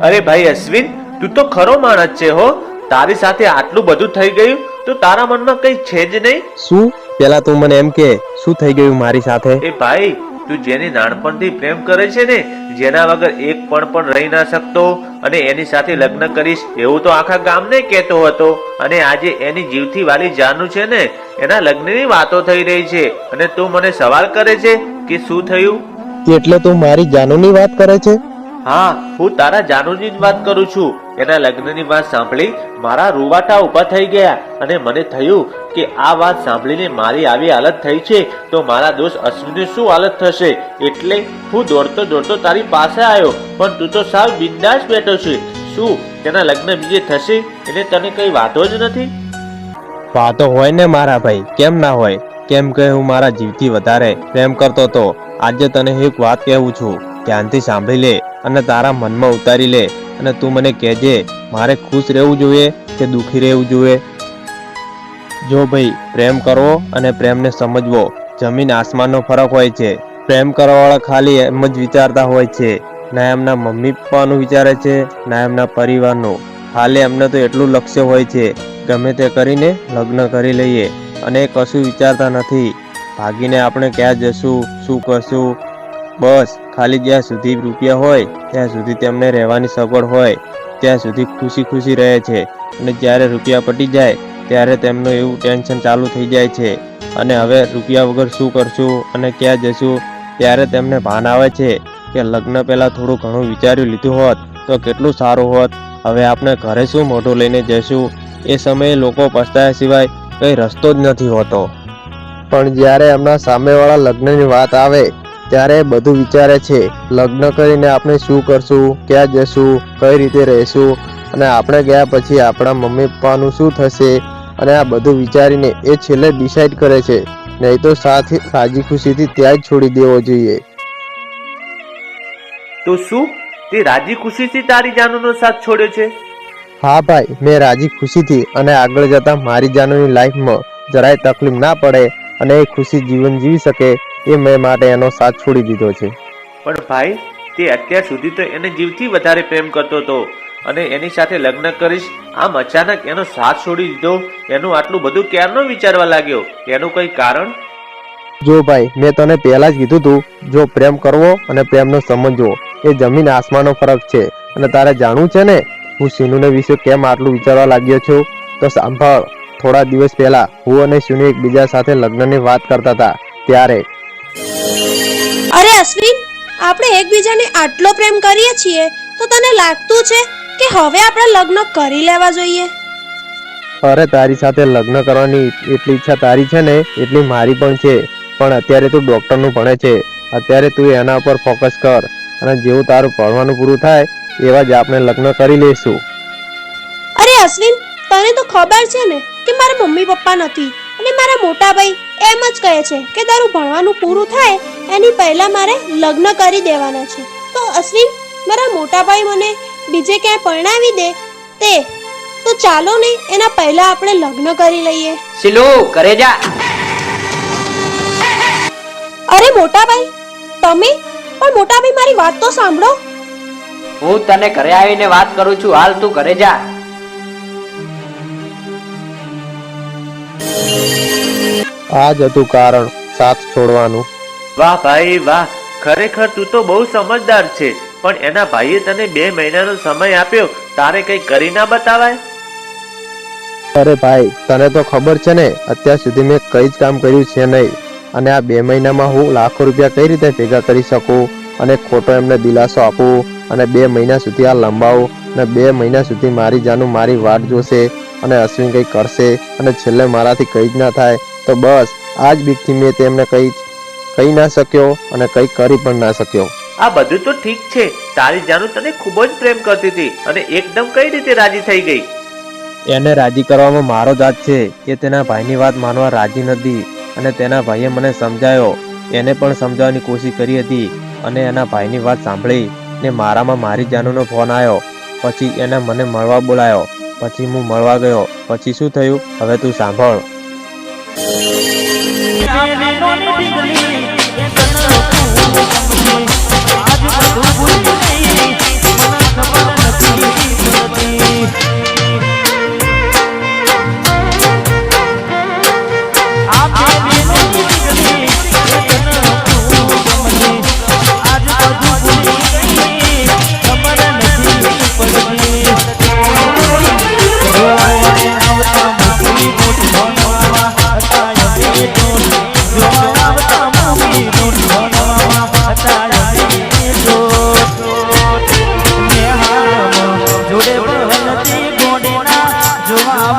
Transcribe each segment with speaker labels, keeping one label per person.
Speaker 1: અરે ભાઈ અશ્વિન, તું તો ખરો માણસ છે હો. તારી સાથે આટલું બધું થઈ ગયું તો તારા મનમાં કઈ છે જ નહીં?
Speaker 2: શું? પેલા તું મને એમ કે શું થઈ ગયું મારી સાથે?
Speaker 1: એ ભાઈ, તું જેની નાનપણથી પ્રેમ કરે છે ને, જેના વગર એક પણ રહી ના શકતો, અને એની સાથે લગ્ન કરીશ એવું તો આખા ગામને કહેતો હતો, અને આજે એની જીવથી વાલી જાનુ છે ને, એના લગ્નની વાતો થઈ રહી છે, અને તું મને સવાલ કરે છે કે શું થયું?
Speaker 2: એટલે તું મારી જાનુની વાત કરે છે?
Speaker 1: હા, હું તારા જાનુની જ વાત કરું છું. એના લગ્નની વાત સાંભળી મારા રૂવાટા ઉભા થઈ ગયા, અને મને થયું કે આ વાત સાંભળીને મારી આવી હાલત થઈ છે તો મારા દોસ્ત અશ્વિનની શું હાલત થશે. એટલે હું દોડતો દોડતો તારી પાસે આવ્યો, પણ તું તો સાવ બિંદાસ બેઠો છે. શું તેના લગ્ન બીજે થશે એને તને કઈ વાંધો જ નથી?
Speaker 2: વાતો હોય ને મારા ભાઈ, કેમ ના હોય? કેમ કે હું મારા જીવથી વધારે પ્રેમ કરતો હતો. આજે તને એક વાત કહેવું છું, ધ્યાનથી સાંભળી લે અને તારા મનમાં ઉતારી લે, અને તું મને કહેજે મારે ખુશ રહેવું જોઈએ કે દુઃખી રહેવું જોઈએ. જો ભાઈ, પ્રેમ કરવો અને પ્રેમને સમજવો જમીન આસમાનનો ફરક હોય છે. પ્રેમ કરવાવાળા ખાલી એમ જ વિચારતા હોય છે, ના એમના મમ્મી પપ્પાનું વિચારે છે, ના એમના પરિવારનું. ખાલી એમને તો એટલું લક્ષ્ય હોય છે, ગમે તે કરીને લગ્ન કરી લઈએ, અને કશું વિચારતા નથી ભાગીને આપણે ક્યાં જશું, શું કરશું. બસ ખાલી જ્યાં સુધી રૂપિયા હોય ત્યાં સુધી તેમને રહેવાની સગવડ હોય ત્યાં સુધી ખુશી ખુશી રહે છે, અને જ્યારે રૂપિયા પટી જાય ત્યારે તેમનું એવું ટેન્શન ચાલુ થઈ જાય છે, અને હવે રૂપિયા વગર શું કરશું અને ક્યાં જશું. ત્યારે તેમને ભાન આવે છે કે લગ્ન પહેલાં થોડું ઘણું વિચારી લીધું હોત તો કેટલું સારું હોત. હવે આપણે ઘરે શું મોઢું લઈને જઈશું? એ સમયે લોકો પસ્તાયા સિવાય કંઈ રસ્તો જ નથી હોતો. પણ જ્યારે એમના સામેવાળા લગ્નની વાત આવે ત્યારે બધું વિચારે છે. લગ્ન કરીને આપણે શું કરશું, ક્યાં જશું, કઈ રીતે રહીશું, અને આપણે ગયા પછી આપણા મમ્મી પપ્પાનું શું થશે, અને આ બધું વિચારીને એ છેલ્લે ડિસાઈડ કરે છે. નહીં તો સાથે રાજી ખુશીથી ત્યાં જ છોડી દેવો જોઈએ.
Speaker 1: તો શું તે રાજી ખુશીથી તારી જાનુનો સાથ છોડ્યો છે?
Speaker 2: હા ભાઈ, મેં રાજી ખુશીથી અને આગળ જતા મારી જાનુની લાઈફમાં જરાય તકલીફ ના પડે અને એ ખુશી જીવન જીવી શકે એ મેં માટે એનો સાથ છોડી દીધો છે.
Speaker 1: પણ ભાઈ, તે અત્યાર સુધી તો એને જીવથી વધારે પ્રેમ કરતો હતો, અને એની સાથે લગ્ન કરીશ આમ અચાનક એનો સાથ છોડી દીધો. એનું આટલું બધું ક્યારનો વિચારવા લાગ્યો? એનું કઈ કારણ?
Speaker 2: જો ભાઈ, મેં તને પહેલા જ કીધું તું, જો પ્રેમ કરવો અને પ્રેમનો સમજવો એ જમીન આસમાનનો ફરક છે. અને તારે જાણવું છે ને હું સિનુને વિશે કેમ આટલું વિચારવા લાગ્યો છું? તો સાંભળ. થોડા દિવસ પહેલા હું અને સિનુ એકબીજા સાથે લગ્નની વાત કરતા હતા ત્યારે.
Speaker 3: અરે અશ્વિન, આપણે એકબીજાને આટલો પ્રેમ કરીએ છીએ તો તને લાગતું છે કે હવે આપણે લગ્ન કરી લેવા જોઈએ?
Speaker 2: અરે તારી સાથે લગ્ન કરવાની એટલી ઈચ્છા તારી છે ને એટલી મારી પણ છે, પણ અત્યારે તું ડોક્ટરનું ભણે છે. અત્યારે તું એના ઉપર ફોકસ કર, અને જેવું તારું ભણવાનું પૂરું થાય એવા જ આપણે લગ્ન કરી લઈશું.
Speaker 3: અરે અશ્વિન, તને તો ખબર છે ને કે મારા મમ્મી પપ્પા નથી, અને મારા મોટા ભાઈ એમ જ કહે છે કે તારું ભણવાનું પૂરું થાય એની પહેલા મારે લગ્ન કરી દેવાના છે. તો અશ્વિન, મારા મોટા ભાઈ મને બીજે ક્યાંય પરણાવી દે તો ચાલો ને એના પહેલા આપણે લગ્ન કરી લઈએ.
Speaker 4: સિલુ, ઘરે જા.
Speaker 3: અરે મોટા ભાઈ, તમે પણ મોટા ભાઈ મારી વાત તો સાંભળો.
Speaker 4: હું તને ઘરે આવીને વાત કરું છું, હાલ તું ઘરે જા.
Speaker 2: આ જ હતું કારણ સાથ છોડવાનું.
Speaker 1: વાહ ભાઈ વાહ, ખરેખર તું તો બહુ સમજદાર છે. પણ એના ભાઈએ તને 2 મહિનાનો સમય આપ્યો, તારે કઈ કરી ના બતાવાય?
Speaker 2: અરે ભાઈ, તને તો ખબર છે ને અત્યાર સુધી મેં કઈ જ કામ કર્યું છે નહીં, અને આ 2 મહિનામાં હું લાખો રૂપિયા કઈ રીતે ભેગા કરી શકું, અને ખોટો એમને દિલાસો આપું, અને 2 મહિના સુધી આ લંબાવું, અને 2 મહિના સુધી મારી જાનું મારી વાટ જોશે, અને અશ્વિન કંઈ કરશે, અને છેલ્લે મારાથી કંઈ જ ના થાય તો બસ આ જ બીકથી મેં તેમને કહી ના શક્યો અને કંઈ કરી પણ ના શક્યો.
Speaker 1: આ બધું તો ઠીક છે, તારી જાનુ તને ખૂબ જ પ્રેમ કરતી હતી, અને એકદમ કઈ રીતે રાજી થઈ ગઈ?
Speaker 2: એને રાજી કરવામાં મારો જ હાથ છે. એ તેના ભાઈની વાત માનવા રાજી નથી, અને તેના ભાઈએ મને સમજાયો. એને પણ સમજાવવાની કોશિશ કરી હતી, અને એના ભાઈની વાત સાંભળી ને મારામાં મારી જાનુનો ફોન આવ્યો. પછી એને મને મળવા બોલાયો. પછી હું મળવા ગયો. પછી શું થયું હવે તું સાંભળ.
Speaker 3: મારા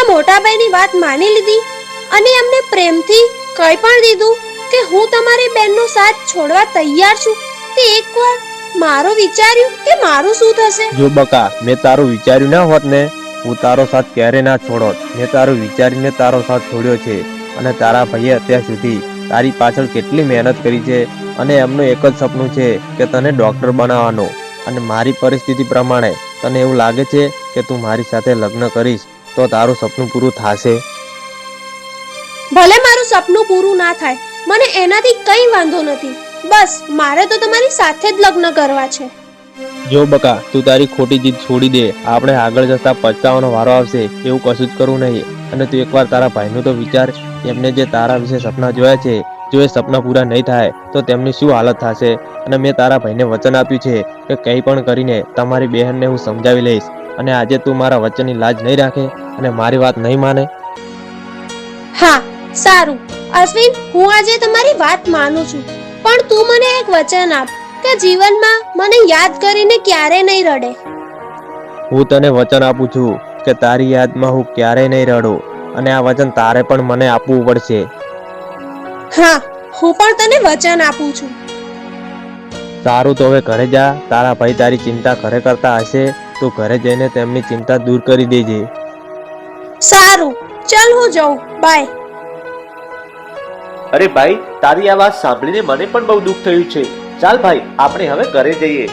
Speaker 3: મોટા ભાઈની વાત માની લીધી અને એમને પ્રેમથી કહી પણ દીધું કે હું તમારી બેનનો સાથ છોડવા તૈયાર છું, તે એકવાર મારું વિચાર્યું કે મારું શું થશે?
Speaker 2: જો બકા, મેં તારું વિચાર્યું ના હોત ને, હું તારો સાથ ક્યારે ના છોડોત. મેં તારું વિચારીને તારો સાથ છોડ્યો છે. અને તારા ભાઈએ અત્યાર સુધી તારી પાછળ કેટલી મહેનત કરી છે, અને એમનું એક જ સપનું છે કે તને ડોક્ટર બનાવવાનો. અને મારી પરિસ્થિતિ પ્રમાણે તને એવું લાગે છે કે તું મારી સાથે લગ્ન કરીશ તો તારું સપનું પૂરું થશે?
Speaker 3: ભલે મારું સપનું પૂરું ના થાય, મને એનાથી કંઈ વાંધો નથી. બસ મારે તો તમારી સાથે જ લગ્ન કરવા છે.
Speaker 2: જો બકા, તું તારી ખોટી જીદ છોડી દે. આપણે આગળ જતા પછતાવાનો વારો આવશે, એવું કશું જ કરવું નહીં. અને તું એકવાર તારા ભાઈનું તો વિચાર. એમને જે તારા વિશે સપના જોયા છે, જો એ સપના પૂરા નહીં થાય તો તેમની શું હાલત થશે. અને મેં તારા ભાઈને વચન આપ્યું છે કે કંઈ પણ કરીને તમારી બહેનને હું સમજાવી લઈશ. અને આજે તું મારા વચનની લાજ નહીં રાખે અને મારી વાત નહીં માને?
Speaker 3: હા સારું અશ્વિન, હું આજે તમારી વાત માનું છું, પણ તું મને એક વચન આપ કે જીવનમાં મને યાદ કરીને ક્યારે નહીં રડે.
Speaker 2: હું તને વચન આપું છું કે તારી યાદમાં હું ક્યારેય નહીં રડું. અને આ વચન તારે પણ મને આપવું પડશે.
Speaker 3: હા, હું પણ તને વચન આપું છું.
Speaker 2: સારું, તો હવે ઘરે જા. તારા ભાઈ તારી ચિંતા ઘરે કરતા હશે તો ઘરે જઈને તેમની ચિંતા દૂર કરી દેજે.
Speaker 3: સારું, ચાલ હું જાઉં. બાય.
Speaker 1: અરે ભાઈ, તારી આ વાત સાંભળીને મને પણ બહુ દુઃખ થયું છે. ચાલ ભાઈ, આપણે હવે ઘરે જઈએ.